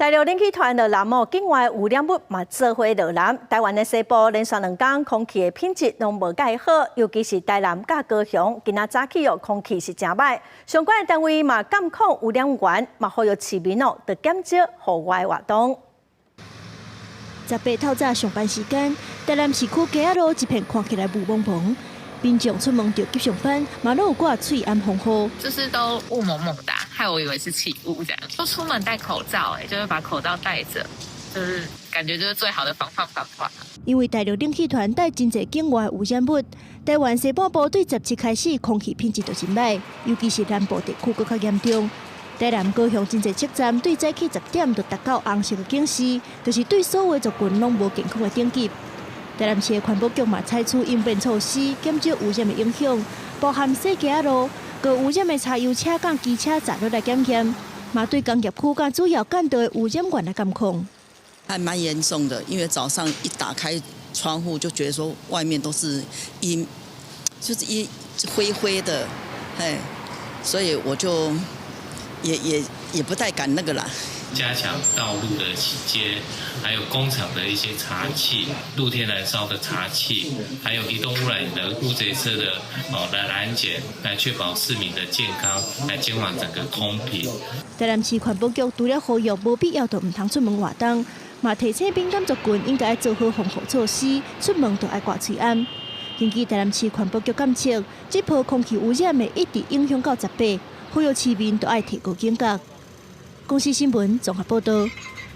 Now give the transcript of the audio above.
大陆冷气团的南某境外污染物嘛做伙落南，台湾的西部连续2天空气的品质拢无介好，尤其是台南甲高雄，今仔早起空气是真歹。相关的单位嘛监控污染源，嘛呼吁市民要减少户外活动。18透早上班时间，台南市区街仔路一片看起来雾蒙蒙。 民众出门就急上班，马路有挂翠安红雨，就是都雾蒙蒙的，害我以为是起雾这样。都出门戴口罩，就是把口罩戴着，就是感觉就是最好的防范方法。因为大陆冷气团带真侪境外污染物，台湾西半部对17开始空气品质就真歹，尤其是南部地区更较严重。台南、高雄真侪测站对早起10点就达到红色的警示，就是对所有族群拢无健康的等级。 台南市的环保局嘛采取应变措施，减少污染的影响，包含洗街仔路、高污染的柴油车、甲机车载落来检验，嘛对工业区甲主要干道的污染源来监控。还蛮严重的，因为早上一打开窗户就觉得说外面都是就是灰灰的，哎，所以我就也不太敢那个啦。 加强道路的洗街，还有工厂的一些查气、露天燃烧的查气，还有移动污染的乌贼车的来拦截，来确保市民的健康，来减缓整个空品。台南市环保局除了呼吁无必要就唔通出门活动，嘛提醒敏感族群应该做好防护措施，出门就要挂翠安。根据台南市环保局监测，这波空气污染会一直影响到18，呼吁市民都要提高警觉。公司新闻综合报道。